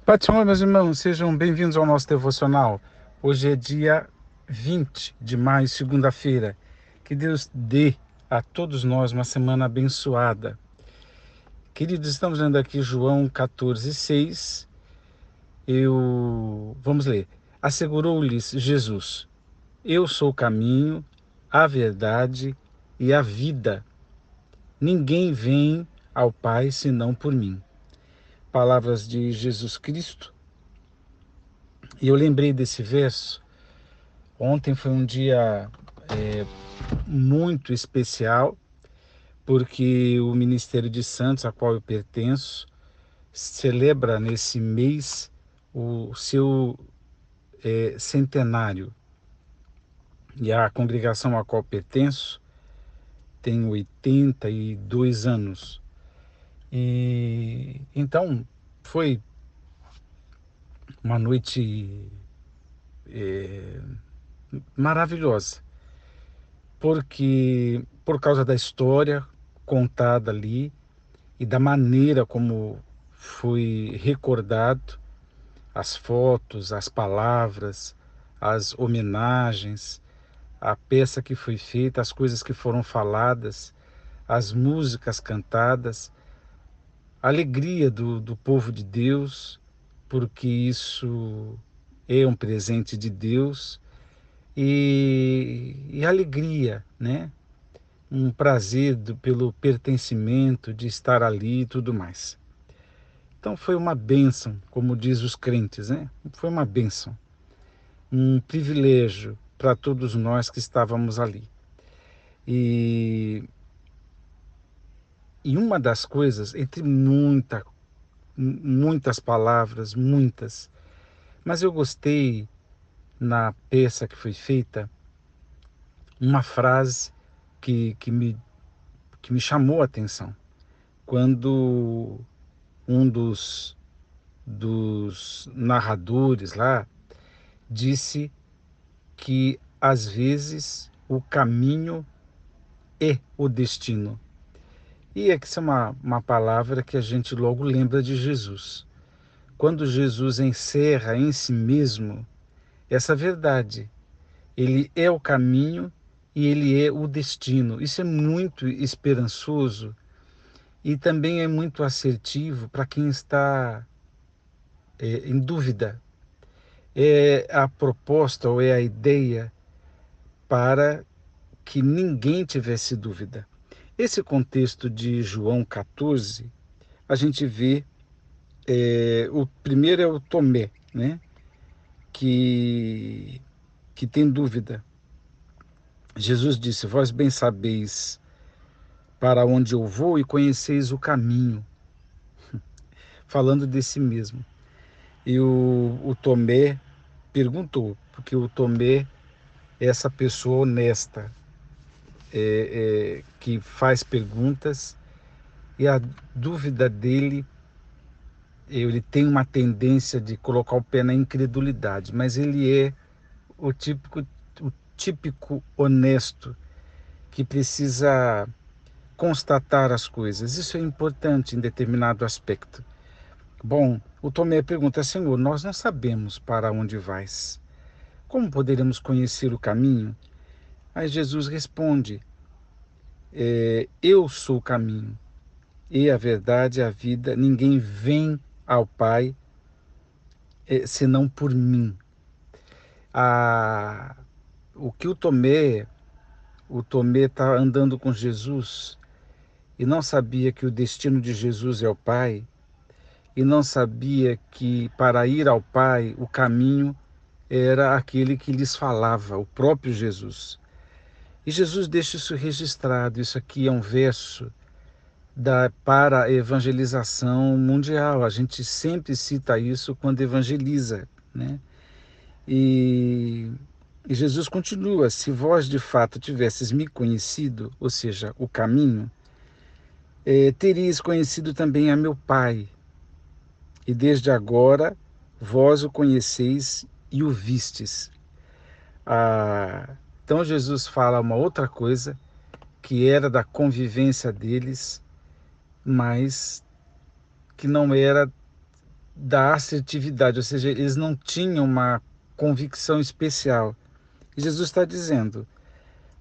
Pai do Senhor, meus irmãos, sejam bem-vindos ao nosso devocional. Hoje é dia 20 de maio, segunda-feira. Que Deus dê a todos nós uma semana abençoada. Queridos, estamos lendo aqui João 14:6. Vamos ler. Assegurou-lhes Jesus: Eu sou o caminho, a verdade e a vida. Ninguém vem ao Pai senão por mim. Palavras de Jesus Cristo. E eu lembrei desse verso. Ontem foi um dia muito especial, porque o Ministério de Santos, a qual eu pertenço, celebra nesse mês o seu centenário. E a congregação a qual pertenço tem 82 anos. E então foi uma noite maravilhosa, porque por causa da história contada ali e da maneira como foi recordado, as fotos, as palavras, as homenagens, a peça que foi feita, as coisas que foram faladas, as músicas cantadas, a alegria do povo de Deus, porque isso é um presente de Deus, e alegria, né? Um prazer pelo pertencimento, de estar ali e tudo mais. Então foi uma bênção, como diz os crentes, né? Foi uma bênção, um privilégio para todos nós que estávamos ali. E, e uma das coisas, entre muitas palavras, muitas, mas eu gostei na peça que foi feita, uma frase que me chamou a atenção. Quando um dos narradores lá disse que às vezes o caminho é o destino. E é que isso é uma palavra que a gente logo lembra de Jesus. Quando Jesus encerra em si mesmo essa verdade, ele é o caminho e ele é o destino. Isso é muito esperançoso e também é muito assertivo para quem está em dúvida. É a proposta ou é a ideia para que ninguém tivesse dúvida. Esse contexto de João 14, a gente vê, o primeiro é o Tomé, né? que, que tem dúvida. Jesus disse: Vós bem sabeis para onde eu vou e conheceis o caminho, falando de si mesmo. E o Tomé perguntou, porque o Tomé é essa pessoa honesta, que faz perguntas, e a dúvida dele, ele tem uma tendência de colocar o pé na incredulidade, mas ele é o típico honesto que precisa constatar as coisas. Isso é importante em determinado aspecto. Bom, o Tomé pergunta: Senhor, nós não sabemos para onde vais. Como poderemos conhecer o caminho? Aí Jesus responde: Eu sou o caminho e a verdade e a vida. Ninguém vem ao Pai senão por mim. A, o que o Tomé está andando com Jesus e não sabia que o destino de Jesus é o Pai, e não sabia que para ir ao Pai o caminho era aquele que lhes falava, o próprio Jesus. E Jesus deixa isso registrado. Isso aqui é um verso para a evangelização mundial. A gente sempre cita isso quando evangeliza, né? E, e Jesus continua: se vós de fato tivesses me conhecido, ou seja, o caminho, teríeis conhecido também a meu Pai. E desde agora vós o conheceis e o vistes. Então Jesus fala uma outra coisa que era da convivência deles, mas que não era da assertividade, ou seja, eles não tinham uma convicção especial. E Jesus está dizendo: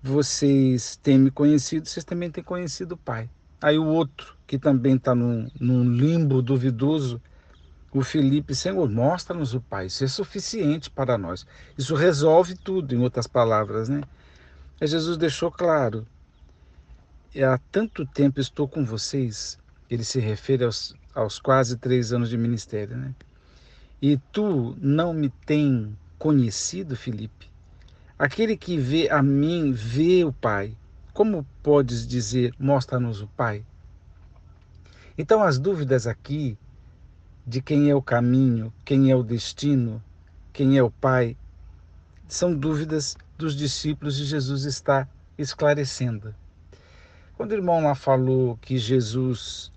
vocês têm me conhecido, vocês também têm conhecido o Pai. Aí o outro, que também está num limbo duvidoso, o Felipe: Senhor, mostra-nos o Pai, isso é suficiente para nós. Isso resolve tudo, em outras palavras, né? Aí Jesus deixou claro: há tanto tempo estou com vocês, ele se refere aos quase 3 anos de ministério, né? E tu não me tem conhecido, Felipe? Aquele que vê a mim, vê o Pai. Como podes dizer, mostra-nos o Pai? Então, as dúvidas aqui de quem é o caminho, quem é o destino, quem é o Pai, são dúvidas dos discípulos e Jesus está esclarecendo. Quando o irmão lá falou que Jesus,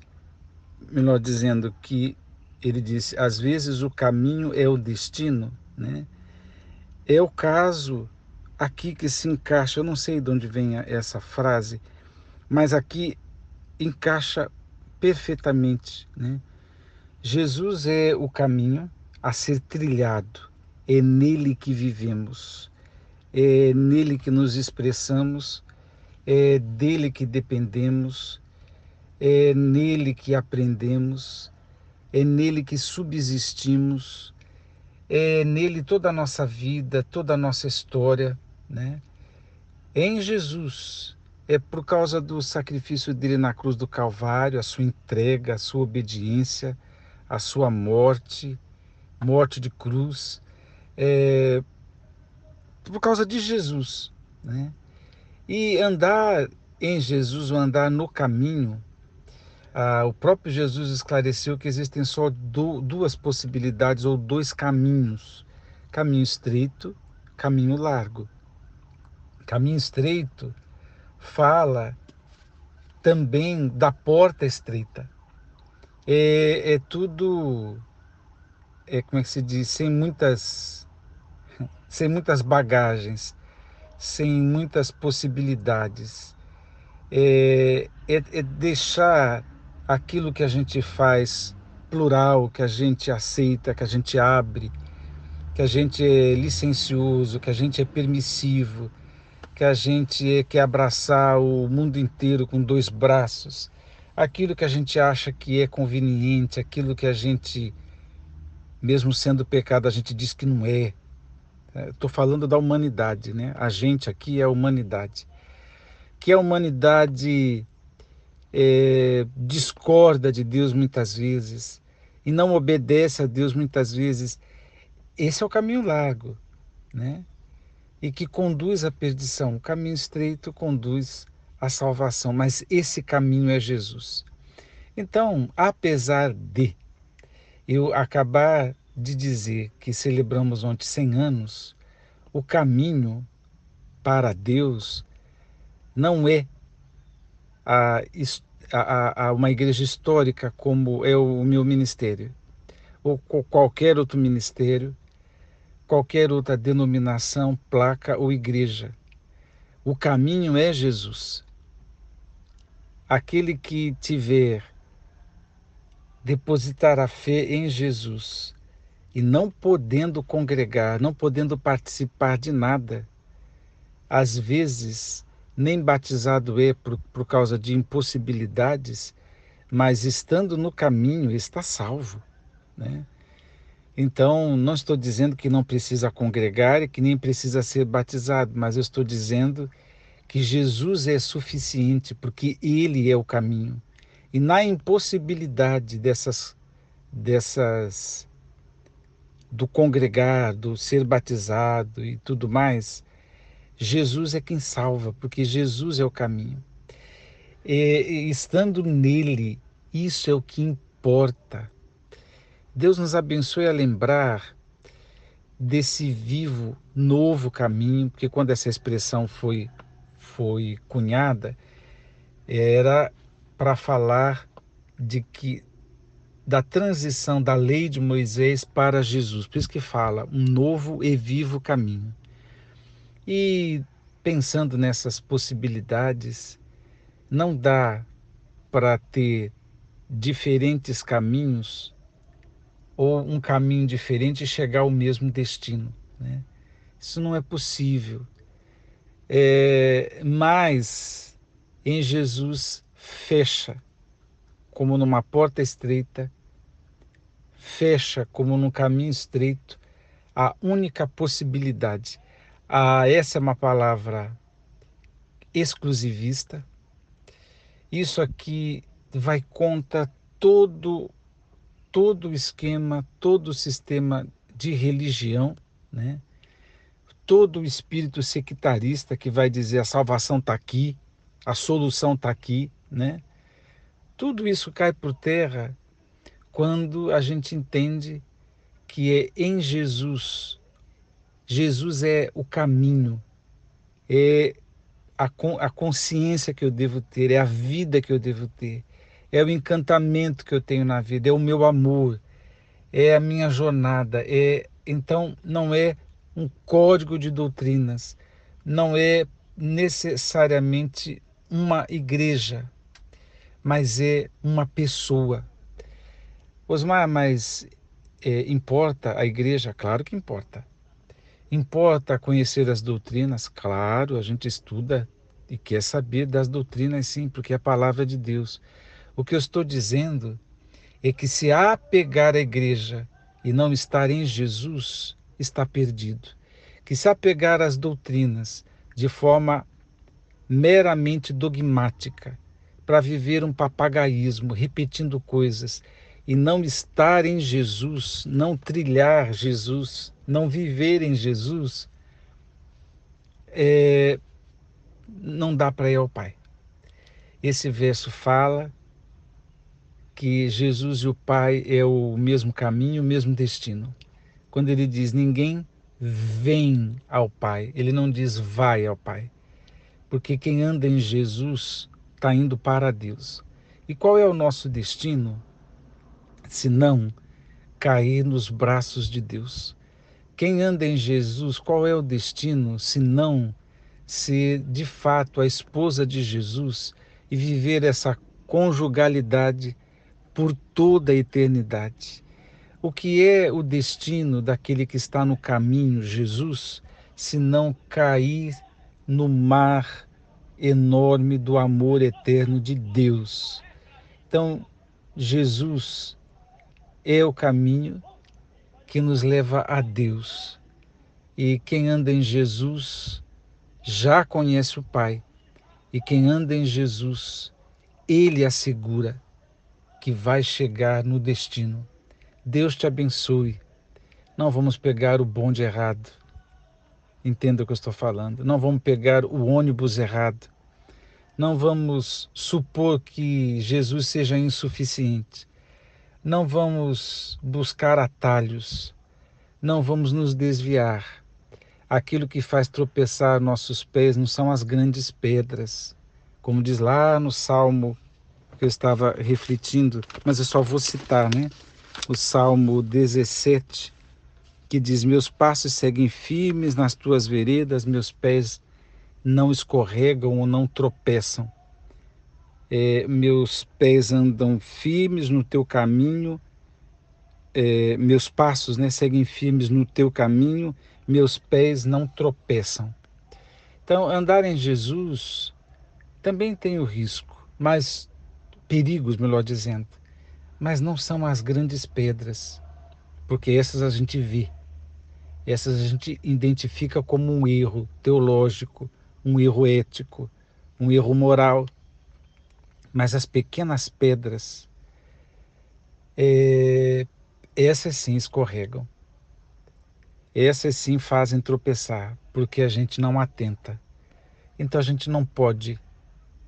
melhor dizendo, que ele disse, às vezes o caminho é o destino, né? É o caso aqui que se encaixa, eu não sei de onde vem essa frase, mas aqui encaixa perfeitamente, né? Jesus é o caminho a ser trilhado, é nele que vivemos, é nele que nos expressamos, é dele que dependemos, é nele que aprendemos, é nele que subsistimos, é nele toda a nossa vida, toda a nossa história, né? Em Jesus, é por causa do sacrifício dele na cruz do Calvário, a sua entrega, a sua obediência, a sua morte, morte de cruz, é por causa de Jesus, né? E andar em Jesus, ou andar no caminho, o próprio Jesus esclareceu que existem só duas possibilidades ou dois caminhos: caminho estreito, caminho largo. Caminho estreito fala também da porta estreita. É tudo, como é que se diz, sem muitas bagagens, sem muitas possibilidades. É deixar aquilo que a gente faz plural, que a gente aceita, que a gente abre, que a gente é licencioso, que a gente é permissivo, que a gente quer abraçar o mundo inteiro com dois braços. Aquilo que a gente acha que é conveniente, aquilo que a gente, mesmo sendo pecado, a gente diz que não é. Estou falando da humanidade, né? A gente aqui é a humanidade. Que a humanidade discorda de Deus muitas vezes e não obedece a Deus muitas vezes. Esse é o caminho largo, né? E que conduz à perdição. O caminho estreito conduz à salvação, mas esse caminho é Jesus. Então, apesar de eu acabar de dizer que celebramos ontem 100 anos, o caminho para Deus não é a, uma igreja histórica como é o meu ministério, ou qualquer outro ministério, qualquer outra denominação, placa ou igreja. O caminho é Jesus. Aquele que tiver, depositar a fé em Jesus e não podendo congregar, não podendo participar de nada, às vezes nem batizado é por causa de impossibilidades, mas estando no caminho está salvo, né? Então, não estou dizendo que não precisa congregar e que nem precisa ser batizado, mas eu estou dizendo que Jesus é suficiente, porque Ele é o caminho. E na impossibilidade dessas do congregar, do ser batizado e tudo mais, Jesus é quem salva, porque Jesus é o caminho. E estando nele, isso é o que importa. Deus nos abençoe a lembrar desse vivo novo caminho, porque quando essa expressão foi cunhada, era para falar de que da transição da lei de Moisés para Jesus. Por isso que fala um novo e vivo caminho. E pensando nessas possibilidades, não dá para ter diferentes caminhos ou um caminho diferente e chegar ao mesmo destino, né? Isso não é possível. Mas em Jesus fecha como numa porta estreita, fecha como num caminho estreito a única possibilidade. Essa é uma palavra exclusivista. Isso aqui vai contra todo o esquema, todo o sistema de religião, né? Todo o espírito sectarista que vai dizer a salvação está aqui, a solução está aqui, né? Tudo isso cai por terra quando a gente entende que é em Jesus. Jesus é o caminho, é a consciência que eu devo ter, é a vida que eu devo ter, é o encantamento que eu tenho na vida, é o meu amor, é a minha jornada. Então, não é um código de doutrinas, não é necessariamente uma igreja, mas é uma pessoa. Osmar, mas importa a igreja? Claro que importa. Importa conhecer as doutrinas? Claro, a gente estuda e quer saber das doutrinas, sim, porque é a palavra de Deus. O que eu estou dizendo é que se apegar à igreja e não estar em Jesus, está perdido. Que se apegar às doutrinas de forma meramente dogmática, para viver um papagaísmo, repetindo coisas, e não estar em Jesus, não trilhar Jesus, não viver em Jesus, não dá para ir ao Pai. Esse verso fala que Jesus e o Pai é o mesmo caminho, o mesmo destino. Quando ele diz ninguém vem ao Pai, ele não diz vai ao Pai. Porque quem anda em Jesus está indo para Deus. E qual é o nosso destino? Se não cair nos braços de Deus. Quem anda em Jesus, qual é o destino? Se não ser de fato a esposa de Jesus e viver essa conjugalidade por toda a eternidade. O que é o destino daquele que está no caminho, Jesus, se não cair no mar enorme do amor eterno de Deus? Então, Jesus é o caminho que nos leva a Deus. E quem anda em Jesus já conhece o Pai. E quem anda em Jesus, ele assegura que vai chegar no destino. Deus te abençoe. Não vamos pegar o bonde errado. Entenda o que eu estou falando. Não vamos pegar o ônibus errado. Não vamos supor que Jesus seja insuficiente. Não vamos buscar atalhos. Não vamos nos desviar. Aquilo que faz tropeçar nossos pés não são as grandes pedras. Como diz lá no Salmo que eu estava refletindo, mas eu só vou citar, né? O Salmo 17, que diz: meus passos seguem firmes nas tuas veredas, meus pés não escorregam ou não tropeçam. Meus pés andam firmes no teu caminho, meus passos, né, seguem firmes no teu caminho, meus pés não tropeçam. Então, andar em Jesus também tem o risco, mas perigos, melhor dizendo, mas não são as grandes pedras, porque essas a gente vê. Essas a gente identifica como um erro teológico, um erro ético, um erro moral. Mas as pequenas pedras, essas sim escorregam. Essas sim fazem tropeçar, porque a gente não atenta. Então a gente não pode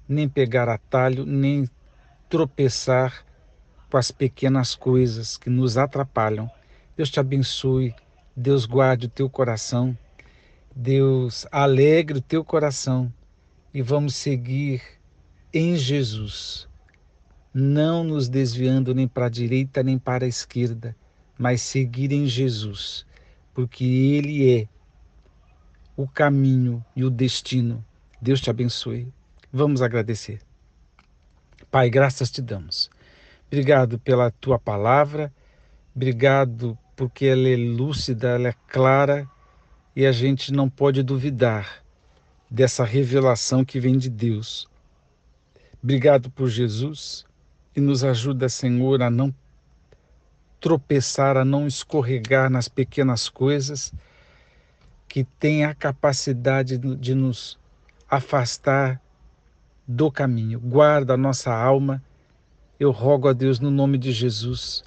nem pegar atalho, nem tropeçar com as pequenas coisas que nos atrapalham. Deus te abençoe, Deus guarde o teu coração, Deus alegre o teu coração e vamos seguir em Jesus, não nos desviando nem para a direita nem para a esquerda, mas seguir em Jesus, porque Ele é o caminho e o destino. Deus te abençoe. Vamos agradecer. Pai, graças te damos. Obrigado pela tua palavra. Obrigado porque ela é lúcida, ela é clara e a gente não pode duvidar dessa revelação que vem de Deus. Obrigado por Jesus e nos ajuda, Senhor, a não tropeçar, a não escorregar nas pequenas coisas que têm a capacidade de nos afastar do caminho. Guarda a nossa alma. Eu rogo a Deus no nome de Jesus